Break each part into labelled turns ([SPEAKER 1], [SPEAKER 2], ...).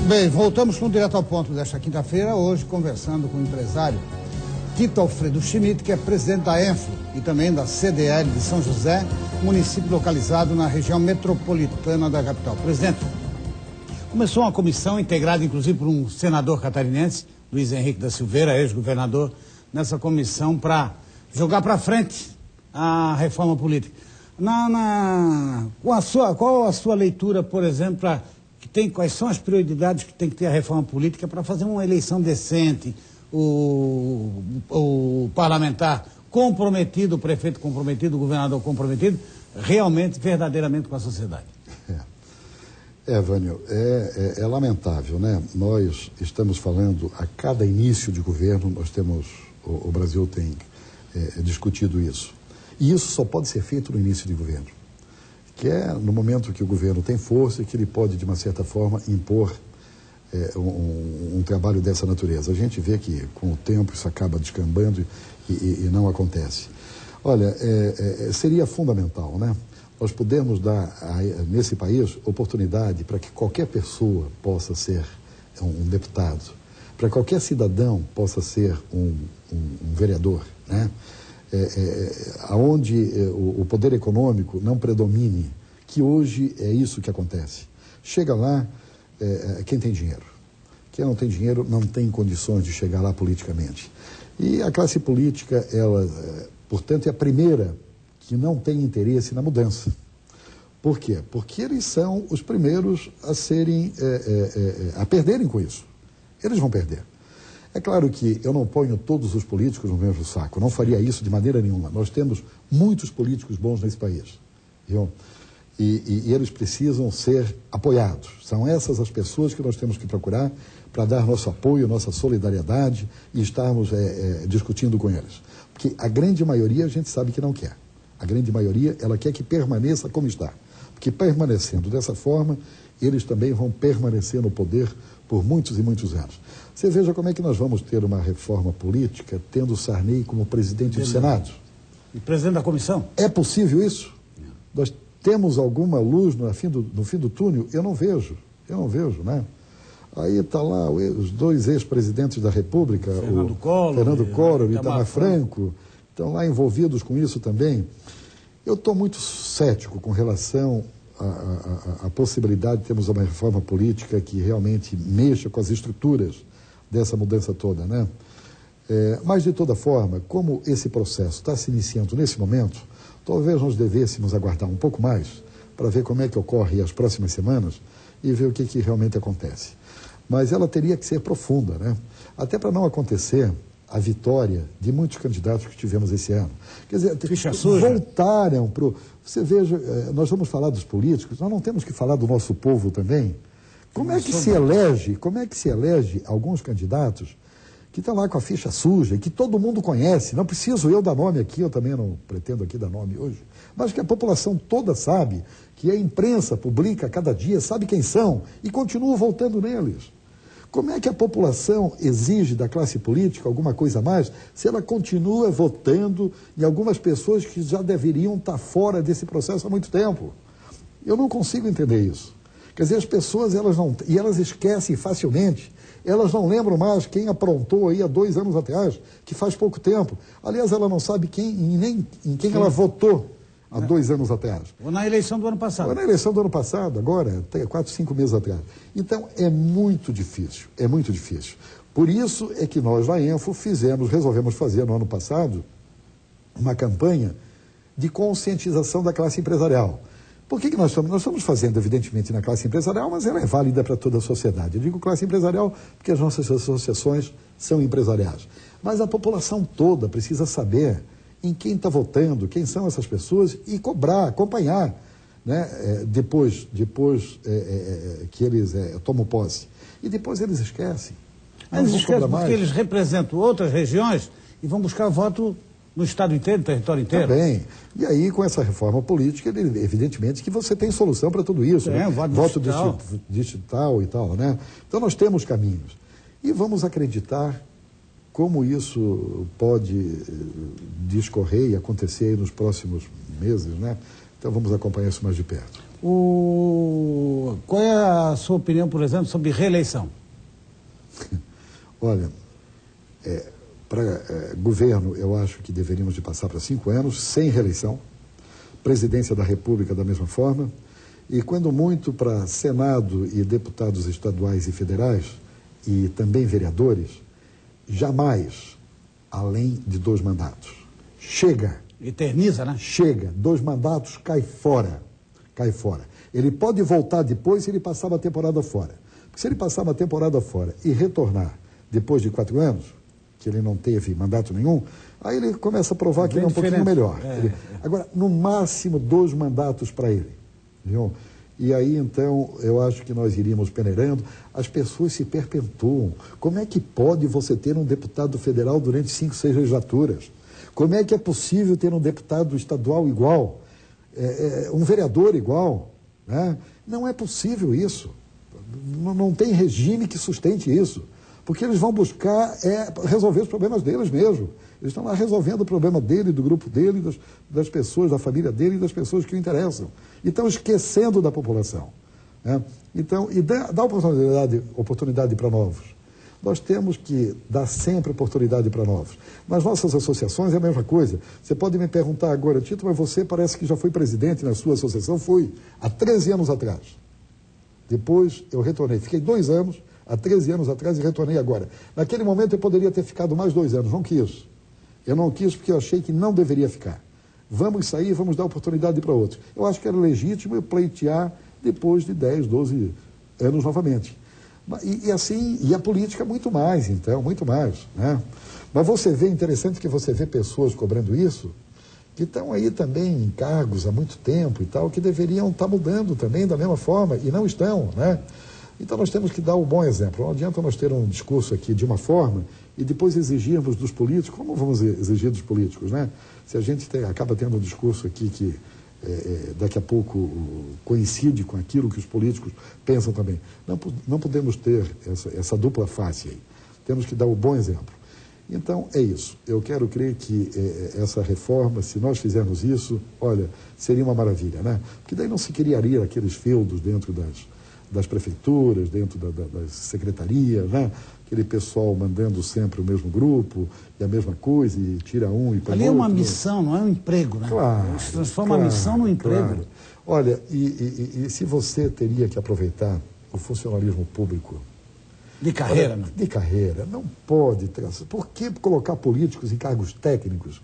[SPEAKER 1] Bem, voltamos com o Direto ao Ponto desta quinta-feira, hoje conversando com o empresário Tito Alfredo Schmidt, que é presidente da ENFLO e também da CDL de São José, município localizado na região metropolitana da capital. Presidente, começou uma comissão integrada inclusive por um senador catarinense, Luiz Henrique da Silveira, ex-governador, nessa comissão para jogar para frente a reforma política. Qual a sua leitura, por exemplo, quais são as prioridades que tem que ter a reforma política para fazer uma eleição decente, o parlamentar comprometido, o prefeito comprometido, o governador comprometido, realmente, verdadeiramente com a sociedade?
[SPEAKER 2] Vânio, é lamentável, né? Nós estamos falando, a cada início de governo, o Brasil tem discutido isso. E isso só pode ser feito no início de governo, que é no momento que o governo tem força e que ele pode, de uma certa forma, impor um trabalho dessa natureza. A gente vê que, com o tempo, isso acaba descambando e não acontece. Olha, seria fundamental, né? Nós podemos dar, nesse país, oportunidade para que qualquer pessoa possa ser um deputado, para qualquer cidadão possa ser um vereador, né? Aonde o poder econômico não predomine, que hoje é isso que acontece. Chega lá quem tem dinheiro. Quem não tem dinheiro não tem condições de chegar lá politicamente. E a classe política, ela, portanto, é a primeira que não tem interesse na mudança. Por quê? Porque eles são os primeiros a perderem com isso. Eles vão perder. É claro que eu não ponho todos os políticos no mesmo saco, não faria isso de maneira nenhuma. Nós temos muitos políticos bons nesse país, viu? E eles precisam ser apoiados. São essas as pessoas que nós temos que procurar para dar nosso apoio, nossa solidariedade e estarmos discutindo com eles. Porque a grande maioria a gente sabe que não quer. A grande maioria, ela quer que permaneça como está. Porque permanecendo dessa forma, eles também vão permanecer no poder por muitos e muitos anos. Você veja como é que nós vamos ter uma reforma política tendo Sarney como presidente do Senado.
[SPEAKER 1] E presidente da comissão?
[SPEAKER 2] É possível isso? Nós temos alguma luz no fim do túnel? Eu não vejo, né? Aí está lá os dois ex-presidentes da República,
[SPEAKER 1] Fernando
[SPEAKER 2] Collor e Itamar Franco, estão lá envolvidos com isso também. Eu estou muito cético com relação à possibilidade de termos uma reforma política que realmente mexa com as estruturas dessa mudança toda, né? Mas, de toda forma, como esse processo está se iniciando nesse momento, talvez nós devêssemos aguardar um pouco mais para ver como é que ocorre as próximas semanas e ver o que realmente acontece. Mas ela teria que ser profunda, né? Até para não acontecer a vitória de muitos candidatos que tivemos esse ano. Quer dizer, voltaram para o... Você veja, nós vamos falar dos políticos, nós não temos que falar do nosso povo também? Como é que se elege alguns candidatos que estão lá com a ficha suja, que todo mundo conhece? Não preciso eu dar nome aqui, eu também não pretendo aqui dar nome hoje, mas que a população toda sabe, que a imprensa publica cada dia, sabe quem são, e continua votando neles. Como é que a população exige da classe política alguma coisa a mais se ela continua votando em algumas pessoas que já deveriam estar fora desse processo há muito tempo? Eu não consigo entender isso. Quer dizer, as pessoas, elas esquecem facilmente, elas não lembram mais quem aprontou aí há 2 anos atrás, que faz pouco tempo. Aliás, ela não sabe nem em quem ela votou há 2 anos atrás.
[SPEAKER 1] Ou na eleição do ano passado.
[SPEAKER 2] Ou na eleição do ano passado, agora, 4, 5 meses atrás. Então, é muito difícil, é muito difícil. Por isso é que nós, na ENFLO, resolvemos fazer no ano passado uma campanha de conscientização da classe empresarial. Por que nós estamos? Nós estamos fazendo, evidentemente, na classe empresarial, mas ela é válida para toda a sociedade. Eu digo classe empresarial porque as nossas associações são empresariais. Mas a população toda precisa saber em quem está votando, quem são essas pessoas e cobrar, acompanhar, né? Depois que eles tomam posse. E depois eles esquecem.
[SPEAKER 1] Eles esquecem porque eles representam outras regiões e vão buscar voto no estado inteiro, no território inteiro.
[SPEAKER 2] Também. E aí, com essa reforma política, evidentemente que você tem solução para tudo isso.
[SPEAKER 1] Né?
[SPEAKER 2] Voto digital e tal, né? Então nós temos caminhos. E vamos acreditar como isso pode discorrer e acontecer aí nos próximos meses, né? Então vamos acompanhar isso mais de perto.
[SPEAKER 1] Qual é a sua opinião, por exemplo, sobre reeleição?
[SPEAKER 2] Olha, para governo, eu acho que deveríamos de passar para 5 anos, sem reeleição. Presidência da República da mesma forma. E quando muito para Senado e deputados estaduais e federais, e também vereadores, jamais além de 2 mandatos. Chega.
[SPEAKER 1] Eterniza, né?
[SPEAKER 2] Chega. 2 mandatos, cai fora. Cai fora. Ele pode voltar depois se ele passar uma temporada fora. Porque se ele passar uma temporada fora e retornar depois de 4 anos, que ele não teve mandato nenhum, aí ele começa a provar que ele é um pouquinho melhor. Agora, no máximo 2 mandatos para ele. Viu? E aí, então, eu acho que nós iríamos peneirando. As pessoas se perpetuam. Como é que pode você ter um deputado federal durante 5, 6 legislaturas? Como é que é possível ter um deputado estadual igual? Um vereador igual? Né? Não é possível isso. Não tem regime que sustente isso. Porque eles vão buscar resolver os problemas deles mesmo. Eles estão lá resolvendo o problema dele, do grupo dele, das pessoas, da família dele e das pessoas que o interessam. E estão esquecendo da população. Né? Então, e dá oportunidade para novos. Nós temos que dar sempre oportunidade para novos. Nas nossas associações é a mesma coisa. Você pode me perguntar agora, Tito, mas você parece que já foi presidente na sua associação? Fui, há 13 anos atrás. Depois eu retornei. Fiquei 2 anos, há 13 anos atrás, e retornei agora. Naquele momento eu poderia ter ficado mais 2 anos, não quis. Eu não quis porque eu achei que não deveria ficar. Vamos sair, vamos dar oportunidade para outros. Eu acho que era legítimo eu pleitear depois de 10, 12 anos novamente. E assim, e a política muito mais, então, muito mais. Né? Mas você vê, interessante que você vê pessoas cobrando isso, que estão aí também em cargos há muito tempo e tal, que deveriam estar mudando também da mesma forma, e não estão, né? Então nós temos que dar um bom exemplo. Não adianta nós ter um discurso aqui de uma forma e depois exigirmos dos políticos. Como vamos exigir dos políticos, né? Se a gente acaba tendo um discurso aqui que daqui a pouco coincide com aquilo que os políticos pensam também. Não podemos ter essa dupla face aí. Temos que dar o bom exemplo. Então, é isso. Eu quero crer que essa reforma, se nós fizermos isso, olha, seria uma maravilha, né? Porque daí não se criaria aqueles feudos dentro das prefeituras, dentro das secretarias, né? Aquele pessoal mandando sempre o mesmo grupo e a mesma coisa, e tira um e põe outro.
[SPEAKER 1] Ali é uma missão, não é um emprego, né?
[SPEAKER 2] Claro.
[SPEAKER 1] Se transforma a missão num emprego.
[SPEAKER 2] Claro. Olha, e se você teria que aproveitar o funcionalismo público...
[SPEAKER 1] De carreira, né?
[SPEAKER 2] De carreira. Não pode. Por que colocar políticos em cargos técnicos?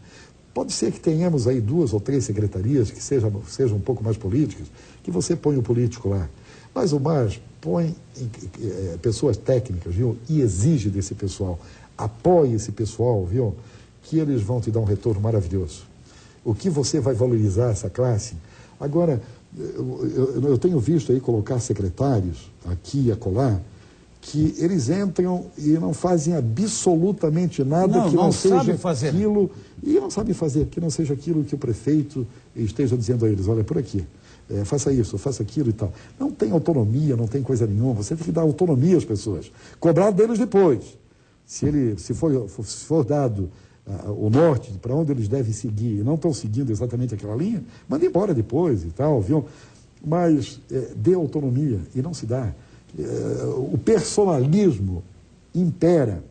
[SPEAKER 2] Pode ser que tenhamos aí 2 ou 3 secretarias que sejam um pouco mais políticas, que você põe o político lá. Mas o mais, põe pessoas técnicas, viu? E exige desse pessoal. Apoie esse pessoal, viu? Que eles vão te dar um retorno maravilhoso. O que você vai valorizar essa classe? Agora, eu tenho visto aí colocar secretários aqui e acolá, que eles entram e não fazem absolutamente nada que não seja aquilo, e não sabem fazer, que não seja aquilo que o prefeito esteja dizendo a eles, olha, por aqui, faça isso, faça aquilo e tal. Não tem autonomia, não tem coisa nenhuma, você tem que dar autonomia às pessoas, cobrar deles depois. Se for dado o norte, para onde eles devem seguir, e não estão seguindo exatamente aquela linha, manda embora depois e tal, viu? Mas dê autonomia, e não se dá. O personalismo impera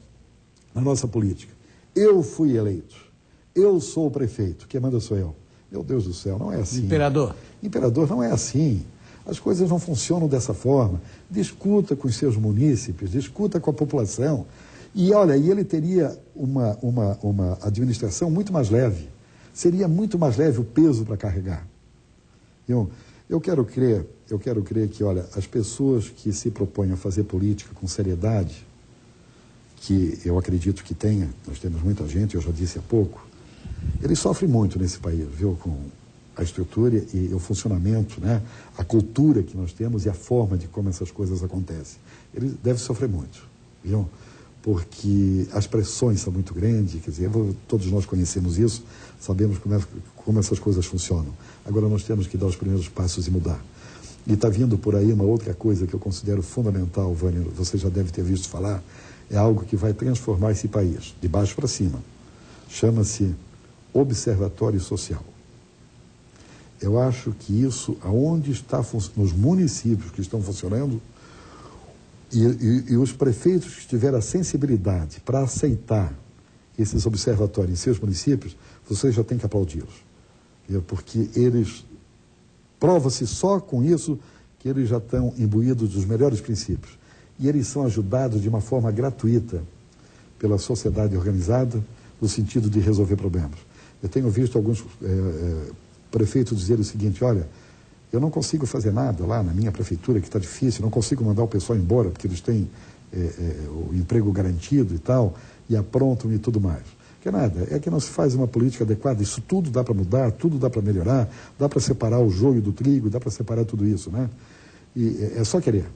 [SPEAKER 2] na nossa política. Eu fui eleito, eu sou o prefeito, quem manda sou eu. Meu Deus do céu, não é assim.
[SPEAKER 1] Imperador.
[SPEAKER 2] Imperador, não é assim. As coisas não funcionam dessa forma. Discuta com os seus munícipes, discuta com a população. E olha, ele teria uma administração muito mais leve. Seria muito mais leve o peso para carregar. Eu quero crer que, olha, as pessoas que se propõem a fazer política com seriedade, que eu acredito que tenha, nós temos muita gente, eu já disse há pouco, eles sofrem muito nesse país, viu, com a estrutura e o funcionamento, né, a cultura que nós temos e a forma de como essas coisas acontecem. Eles devem sofrer muito, viu, porque as pressões são muito grandes, quer dizer, todos nós conhecemos isso, sabemos como essas coisas funcionam. Agora nós temos que dar os primeiros passos e mudar. E está vindo por aí uma outra coisa que eu considero fundamental, Vânia, você já deve ter visto falar, é algo que vai transformar esse país, de baixo para cima. Chama-se Observatório Social. Eu acho que isso, aonde está, nos municípios que estão funcionando, e os prefeitos que tiveram a sensibilidade para aceitar esses observatórios em seus municípios, vocês já têm que aplaudi-los. Porque eles, prova-se só com isso, que eles já estão imbuídos dos melhores princípios. E eles são ajudados de uma forma gratuita pela sociedade organizada, no sentido de resolver problemas. Eu tenho visto alguns prefeitos dizerem o seguinte: olha, eu não consigo fazer nada lá na minha prefeitura, que está difícil, não consigo mandar o pessoal embora, porque eles têm o emprego garantido e tal, e aprontam e tudo mais. Que nada, é que não se faz uma política adequada. Isso tudo dá para mudar, tudo dá para melhorar, dá para separar o joio do trigo, dá para separar tudo isso, né? E é só querer.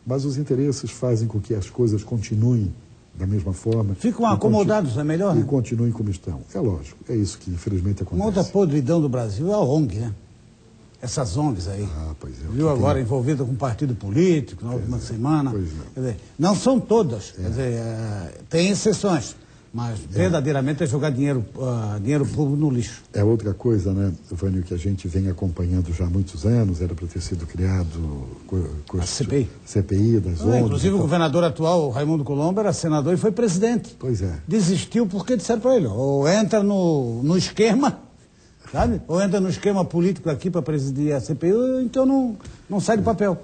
[SPEAKER 2] Mas os interesses fazem com que as coisas continuem da mesma forma.
[SPEAKER 1] Ficam acomodados, é melhor,
[SPEAKER 2] e
[SPEAKER 1] né?
[SPEAKER 2] continuem como estão. É lógico, é isso que infelizmente acontece.
[SPEAKER 1] Uma outra podridão do Brasil é a ONG, né? Essas ONGs aí.
[SPEAKER 2] Ah, pois é.
[SPEAKER 1] Viu agora envolvida com partido político, na última semana.
[SPEAKER 2] Pois é.
[SPEAKER 1] Quer dizer, não são todas, quer dizer, tem exceções, mas verdadeiramente é jogar dinheiro público no lixo.
[SPEAKER 2] É outra coisa, né, Vânio, que a gente vem acompanhando já há muitos anos, era para ter sido criado
[SPEAKER 1] a CPI.
[SPEAKER 2] CPI das ONGs.
[SPEAKER 1] Inclusive o governador atual, Raimundo Colombo, era senador e foi presidente.
[SPEAKER 2] Pois é.
[SPEAKER 1] Desistiu porque disseram para ele, ou entra no esquema, sabe? Ou entra no esquema político aqui para presidir a CPI, então não sai do papel.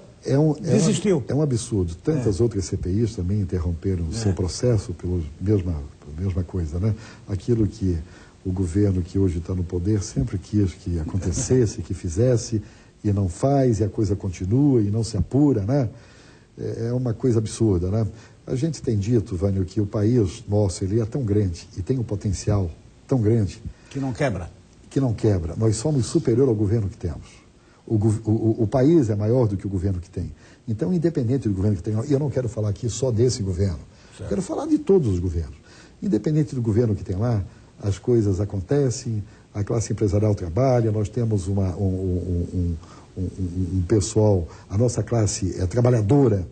[SPEAKER 1] Desistiu.
[SPEAKER 2] É um absurdo. Tantas outras CPIs também interromperam o seu processo pela mesma coisa, né? Aquilo que o governo que hoje está no poder sempre quis que acontecesse, que fizesse, e não faz, e a coisa continua, e não se apura, né? É uma coisa absurda, né? A gente tem dito, Vânio, que o país nosso, ele é tão grande, e tem um potencial tão grande...
[SPEAKER 1] Que não quebra.
[SPEAKER 2] Que não quebra. Nós somos superior ao governo que temos. O país é maior do que o governo que tem. Então, independente do governo que tem, e eu não quero falar aqui só desse governo, quero falar de todos os governos. Independente do governo que tem lá, as coisas acontecem, a classe empresarial trabalha, nós temos um pessoal, a nossa classe é trabalhadora,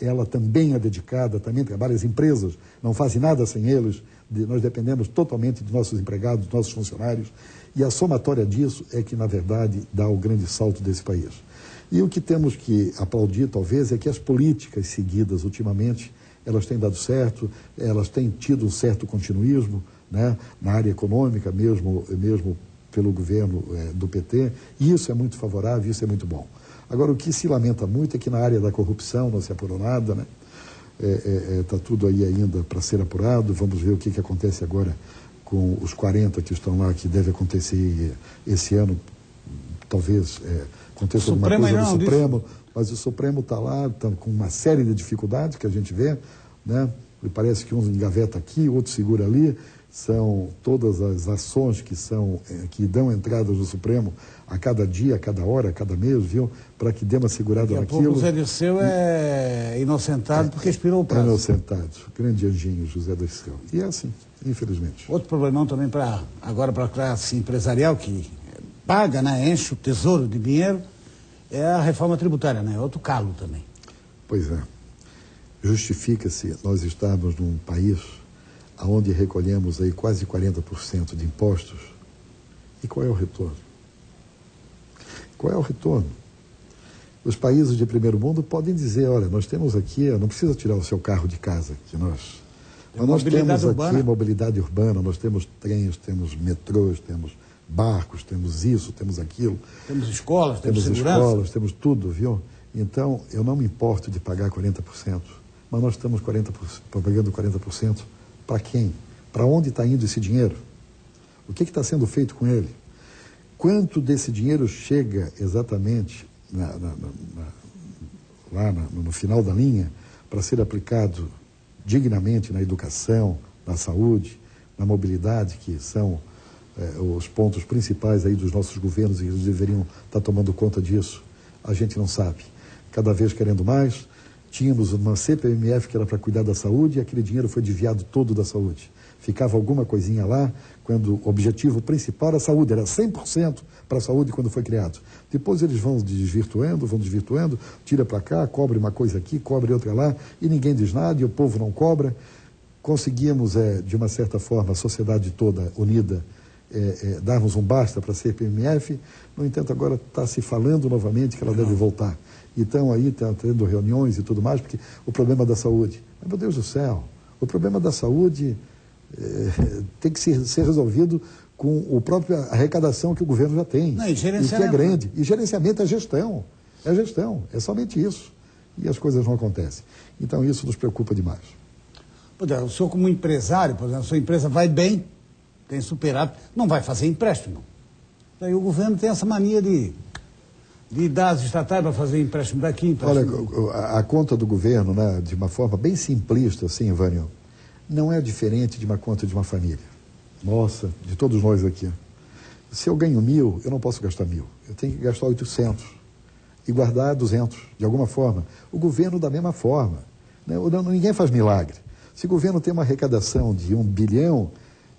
[SPEAKER 2] ela também é dedicada, também trabalha, as empresas não fazem nada sem eles, nós dependemos totalmente dos nossos empregados, dos nossos funcionários, e a somatória disso é que, na verdade, dá o grande salto desse país. E o que temos que aplaudir, talvez, é que as políticas seguidas ultimamente, elas têm dado certo, elas têm tido um certo continuismo, né, na área econômica, mesmo pelo governo do PT, e isso é muito favorável, isso é muito bom. Agora, o que se lamenta muito é que na área da corrupção não se apurou nada, né? Está tudo aí ainda para ser apurado, vamos ver o que acontece agora com os 40 que estão lá, que deve acontecer esse ano, talvez aconteça alguma coisa no Supremo, mas o Supremo está lá, tá com uma série de dificuldades que a gente vê, né? E parece que um engaveta aqui, outro segura ali, são todas as ações que dão entradas no Supremo a cada dia, a cada hora, a cada mês, viu? Para que dê uma segurada naquilo.
[SPEAKER 1] O José Dirceu é inocentado porque expirou o prazo.
[SPEAKER 2] É inocentado. Grande anjinho, José Dirceu. E é assim, infelizmente.
[SPEAKER 1] Outro problemão também agora para a classe empresarial, que paga, né, enche o tesouro de dinheiro, é a reforma tributária, né? Outro calo também.
[SPEAKER 2] Pois é. Justifica-se nós estarmos num país onde recolhemos aí quase 40% de impostos. E qual é o retorno? Qual é o retorno? Os países de primeiro mundo podem dizer, olha, nós temos aqui, não precisa tirar o seu carro de casa, que nós temos aqui mobilidade urbana, nós temos trens, temos metrôs, temos barcos, temos isso, temos aquilo.
[SPEAKER 1] Temos escolas, temos segurança.
[SPEAKER 2] Escolas, temos tudo, viu? Então, eu não me importo de pagar 40%, mas nós estamos pagando 40%. Para quem? Para onde está indo esse dinheiro? O que está sendo feito com ele? Quanto desse dinheiro chega exatamente lá no final da linha para ser aplicado dignamente na educação, na saúde, na mobilidade, que são os pontos principais aí dos nossos governos e eles deveriam estar tomando conta disso? A gente não sabe. Cada vez querendo mais. Tínhamos uma CPMF que era para cuidar da saúde e aquele dinheiro foi desviado todo da saúde. Ficava alguma coisinha lá, quando o objetivo principal era a saúde, era 100% para a saúde quando foi criado. Depois eles vão desvirtuando, tira para cá, cobre uma coisa aqui, cobre outra lá, e ninguém diz nada, e o povo não cobra. Conseguimos, de uma certa forma, a sociedade toda unida, darmos um basta para a CPMF. No entanto, agora está se falando novamente que ela deve voltar. Então, aí está tendo reuniões e tudo mais, porque o problema da saúde. Mas, meu Deus do céu, o problema da saúde tem que ser resolvido com a própria arrecadação que o governo já tem.
[SPEAKER 1] Não, e
[SPEAKER 2] que é grande. E gerenciamento é gestão. É gestão. É somente isso. E as coisas não acontecem. Então, isso nos preocupa demais.
[SPEAKER 1] O senhor, como empresário, por exemplo, a sua empresa vai bem, tem superávit, não vai fazer empréstimo. Daí o governo tem essa mania de dar às estatais para fazer empréstimo daqui, empréstimo.
[SPEAKER 2] Olha, a conta do governo, né, de uma forma bem simplista, assim, Vânio, não é diferente de uma conta de uma família. Nossa, de todos nós aqui. Se eu ganho 1.000, eu não posso gastar 1.000. Eu tenho que gastar 800 e guardar 200, de alguma forma. O governo, da mesma forma. Né? Ninguém faz milagre. Se o governo tem uma arrecadação de 1 bilhão,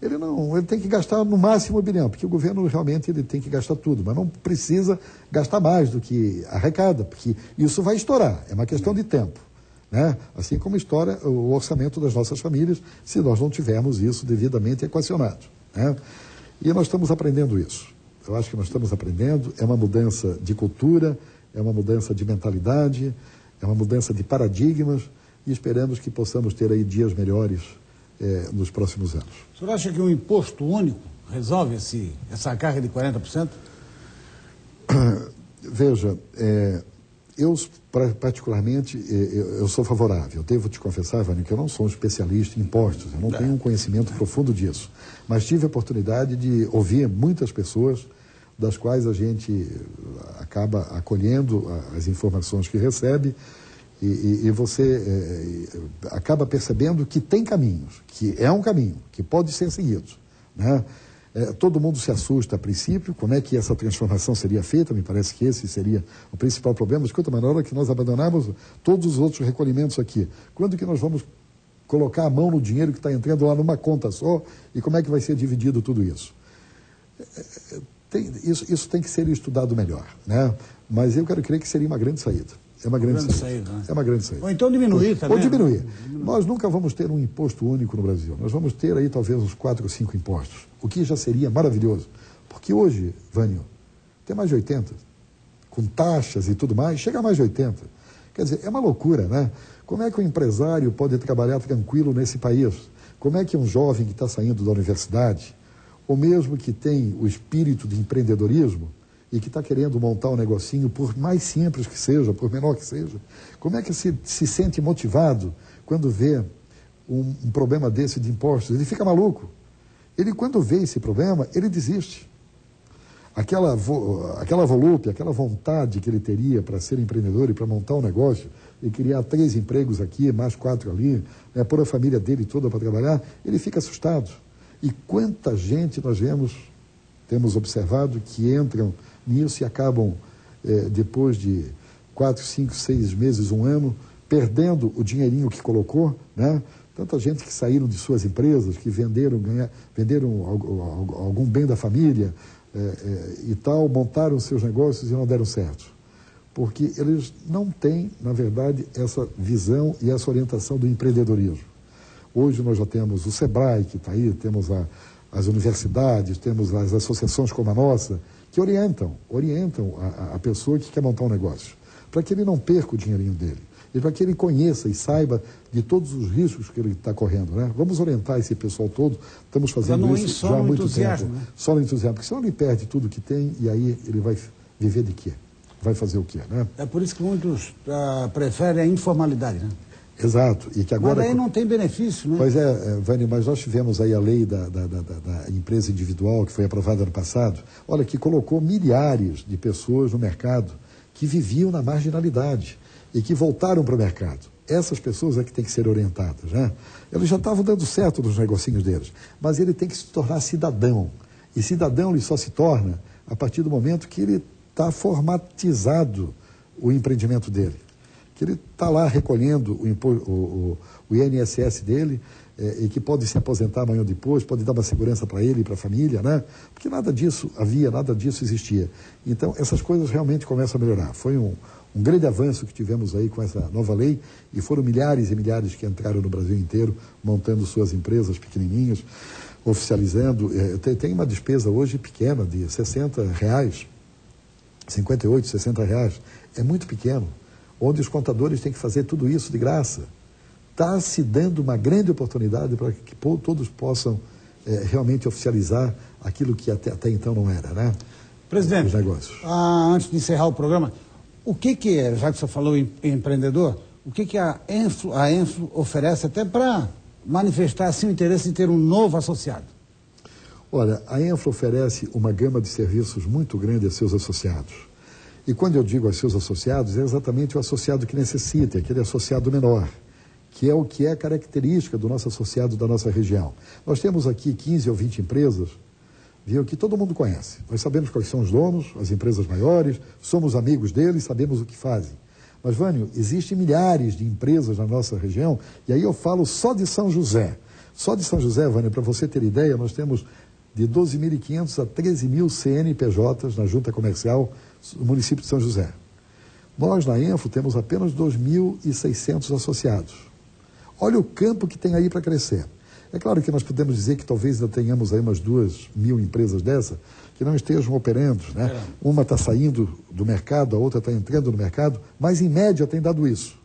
[SPEAKER 2] ele tem que gastar no máximo 1 bilhão, porque o governo realmente ele tem que gastar tudo, mas não precisa gastar mais do que arrecada, porque isso vai estourar, é uma questão de tempo. Né? Assim como estoura o orçamento das nossas famílias, se nós não tivermos isso devidamente equacionado. Né? E nós estamos aprendendo isso. Eu acho que nós estamos aprendendo, é uma mudança de cultura, é uma mudança de mentalidade, é uma mudança de paradigmas, e esperamos que possamos ter aí dias melhores nos próximos anos.
[SPEAKER 1] O senhor acha que um imposto único resolve essa carga de 40%?
[SPEAKER 2] Veja, eu particularmente, eu sou favorável. Eu devo te confessar, Vânia, que eu não sou um especialista em impostos, eu não tenho um conhecimento profundo disso. Mas tive a oportunidade de ouvir muitas pessoas, das quais a gente acaba acolhendo as informações que recebe, e você acaba percebendo que tem caminhos, que é um caminho, que pode ser seguido. Né? Todo mundo se assusta a princípio, como é que essa transformação seria feita, me parece que esse seria o principal problema. Escuta, mas na hora que nós abandonarmos todos os outros recolhimentos aqui, quando que nós vamos colocar a mão no dinheiro que está entrando lá numa conta só, e como é que vai ser dividido tudo isso? Isso tem que ser estudado melhor, né? Mas eu quero crer que seria uma grande saída. É uma grande saída.
[SPEAKER 1] Né?
[SPEAKER 2] É uma grande saída.
[SPEAKER 1] Ou então diminuir também.
[SPEAKER 2] Ou diminuir. Nós nunca vamos ter um imposto único no Brasil. Nós vamos ter aí talvez uns 4 ou 5 impostos, o que já seria maravilhoso. Porque hoje, Vânio, tem mais de 80. Com taxas e tudo mais, chega a mais de 80. Quer dizer, é uma loucura, né? Como é que um empresário pode trabalhar tranquilo nesse país? Como é que um jovem que está saindo da universidade, ou mesmo que tem o espírito de empreendedorismo, e que está querendo montar um negocinho, por mais simples que seja, por menor que seja, como é que se sente motivado quando vê um problema desse de impostos? Ele fica maluco. Ele, quando vê esse problema, ele desiste. Aquela volúpia, aquela vontade que ele teria para ser empreendedor e para montar um negócio, e criar 3 empregos aqui, mais 4 ali, né, pôr a família dele toda para trabalhar, ele fica assustado. E quanta gente nós temos observado que entram nisso e acabam, depois de 4, 5, 6 meses, 1 ano, perdendo o dinheirinho que colocou, né? Tanta gente que saíram de suas empresas, que venderam algum bem da família e tal, montaram seus negócios e não deram certo. Porque eles não têm, na verdade, essa visão e essa orientação do empreendedorismo. Hoje nós já temos o SEBRAE, que está aí, temos as universidades, temos as associações como a nossa, que orientam a pessoa que quer montar um negócio, para que ele não perca o dinheirinho dele, e para que ele conheça e saiba de todos os riscos que ele está correndo. Né? Vamos orientar esse pessoal todo, estamos fazendo isso já há muito tempo. Né? Só no entusiasmo, porque senão ele perde tudo que tem e aí ele vai viver de quê? Vai fazer o quê? Né?
[SPEAKER 1] É por isso que muitos preferem a informalidade, né?
[SPEAKER 2] Exato. E que agora...
[SPEAKER 1] Mas aí não tem benefício, né?
[SPEAKER 2] Pois é, Vânia, mas nós tivemos aí a lei da empresa individual, que foi aprovada ano passado, olha, que colocou milhares de pessoas no mercado que viviam na marginalidade e que voltaram para o mercado. Essas pessoas é que têm que ser orientadas, né? Eles já estavam dando certo nos negocinhos deles, mas ele tem que se tornar cidadão. E cidadão ele só se torna a partir do momento que ele está formatizado o empreendimento dele. Que ele está lá recolhendo o INSS dele e que pode se aposentar amanhã ou depois, pode dar uma segurança para ele e para a família, né? Porque nada disso havia, nada disso existia. Então, essas coisas realmente começam a melhorar. Foi um grande avanço que tivemos aí com essa nova lei e foram milhares e milhares que entraram no Brasil inteiro, montando suas empresas pequenininhas. oficializando, tem uma despesa hoje pequena de R$60, 58, R$60, é muito pequeno, onde os contadores têm que fazer tudo isso de graça. Está se dando uma grande oportunidade para que todos possam realmente oficializar aquilo que até então não era, né?
[SPEAKER 1] Presidente,
[SPEAKER 2] os negócios.
[SPEAKER 1] Antes de encerrar o programa, o que já que você falou em empreendedor, o que a Enflo oferece até para manifestar assim o interesse de ter um novo associado?
[SPEAKER 2] Olha, a Enflo oferece uma gama de serviços muito grande a seus associados. E quando eu digo aos seus associados, é exatamente o associado que necessita, aquele associado menor, que é o que é característica do nosso associado da nossa região. Nós temos aqui 15 ou 20 empresas, viu, que todo mundo conhece. Nós sabemos quais são os donos, as empresas maiores, somos amigos deles, sabemos o que fazem. Mas, Vânio, existem milhares de empresas na nossa região, e aí eu falo só de São José. Só de São José, Vânio, para você ter ideia, nós temos de 12.500 a 13.000 CNPJs na junta comercial do município de São José. Nós, na Enflo, temos apenas 2.600 associados. Olha o campo que tem aí para crescer. É claro que nós podemos dizer que talvez ainda tenhamos aí umas 2.000 empresas dessa que não estejam operando, né? Uma está saindo do mercado, a outra está entrando no mercado, mas em média tem dado isso.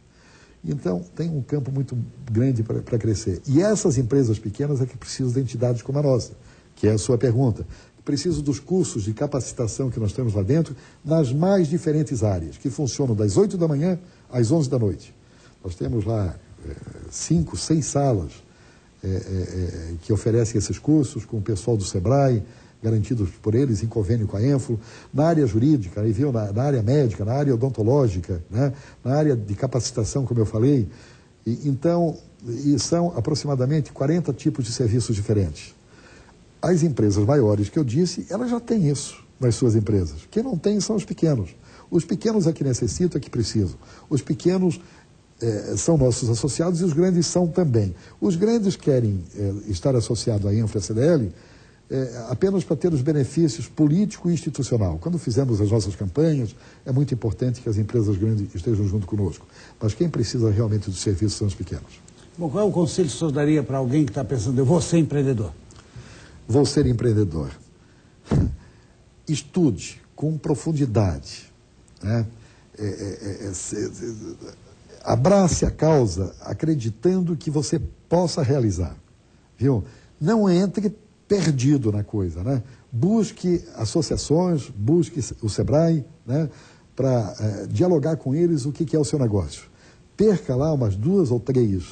[SPEAKER 2] Então, tem um campo muito grande para crescer. E essas empresas pequenas é que precisam de entidades como a nossa, que é a sua pergunta. Preciso dos cursos de capacitação que nós temos lá dentro, nas mais diferentes áreas, que funcionam das 8 da manhã às 11 da noite. Nós temos lá 5, 6 salas que oferecem esses cursos com o pessoal do Sebrae, garantidos por eles em convênio com a Enflo, na área jurídica, aí viu, na área médica, na área odontológica, né? Na área de capacitação, como eu falei. E são aproximadamente 40 tipos de serviços diferentes. As empresas maiores que eu disse, elas já têm isso nas suas empresas. Quem não tem são os pequenos. Os pequenos é que necessitam, é que precisam. Os pequenos são nossos associados e os grandes são também. Os grandes querem estar associados à Enflo e à CDL apenas para ter os benefícios político e institucional. Quando fizemos as nossas campanhas, é muito importante que as empresas grandes estejam junto conosco. Mas quem precisa realmente do serviço são os pequenos.
[SPEAKER 1] Bom, qual é o conselho que o senhor daria para alguém que está pensando, eu vou ser empreendedor?
[SPEAKER 2] Vou ser empreendedor. Estude com profundidade, né? Abrace a causa acreditando que você possa realizar, viu? Não entre perdido na coisa, né? Busque associações, busque o Sebrae, né? Para dialogar com eles o que é o seu negócio. Perca lá umas 2 ou 3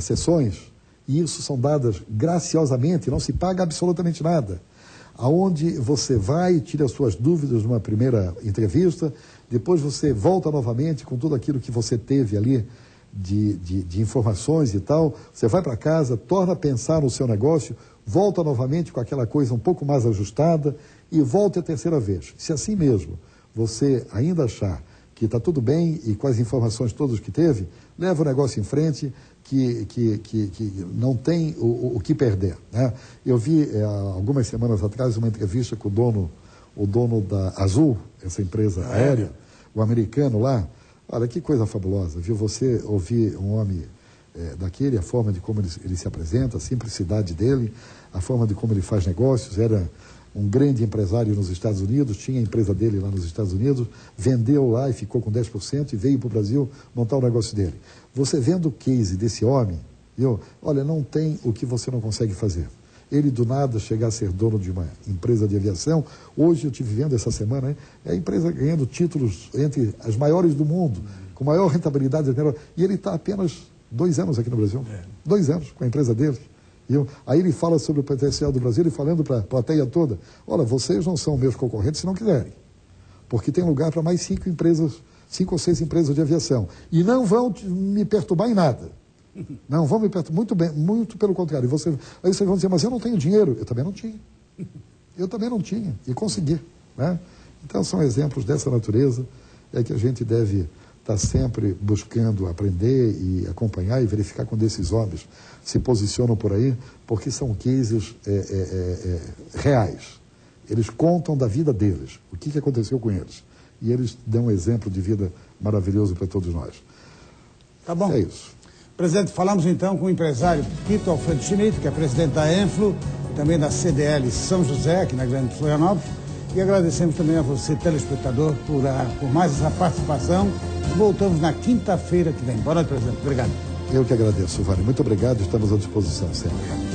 [SPEAKER 2] sessões, e isso são dadas graciosamente, não se paga absolutamente nada. Aonde você vai, tira as suas dúvidas numa primeira entrevista, depois você volta novamente com tudo aquilo que você teve ali de informações e tal, você vai para casa, torna a pensar no seu negócio, volta novamente com aquela coisa um pouco mais ajustada e volta a terceira vez. Se assim mesmo você ainda achar que está tudo bem e com as informações todas que teve, leva o negócio em frente, que não tem o que perder, né? Eu vi algumas semanas atrás uma entrevista com o dono da Azul, essa empresa aérea, o americano lá. Olha, que coisa fabulosa, viu? Você ouvir um homem daquele, a forma de como ele se apresenta, a simplicidade dele, a forma de como ele faz negócios. Era um grande empresário nos Estados Unidos, tinha a empresa dele lá nos Estados Unidos, vendeu lá e ficou com 10% e veio para o Brasil montar o negócio dele. Você vendo o case desse homem, viu? Olha, não tem o que você não consegue fazer. Ele do nada chegar a ser dono de uma empresa de aviação. Hoje eu estive vendo essa semana, hein? É a empresa ganhando títulos entre as maiores do mundo, com maior rentabilidade. E ele está apenas 2 anos aqui no Brasil. 2 anos com a empresa dele. Aí ele fala sobre o potencial do Brasil e falando para a plateia toda, olha, vocês não são meus concorrentes se não quiserem, porque tem lugar para mais 5 ou 6 empresas de aviação. E não vão me perturbar em nada. Não vão me perturbar, muito bem, muito pelo contrário. Aí vocês vão dizer, mas eu não tenho dinheiro. Eu também não tinha. Eu também não tinha. E consegui, né? Então são exemplos dessa natureza que a gente deve estar sempre buscando aprender e acompanhar e verificar quando esses homens se posicionam por aí, porque são cases reais. Eles contam da vida deles, o que aconteceu com eles. E eles dão um exemplo de vida maravilhoso para todos nós.
[SPEAKER 1] Tá bom.
[SPEAKER 2] É isso.
[SPEAKER 1] Presidente, falamos então com o empresário Tito Alfredo Schmidt, que é presidente da Enflo, também da CDL São José, aqui na Grande Florianópolis. E agradecemos também a você, telespectador, por mais essa participação. Voltamos na quinta-feira que vem. Boa noite, presidente. Obrigado.
[SPEAKER 2] Eu que agradeço, Vale. Muito obrigado. Estamos à disposição sempre.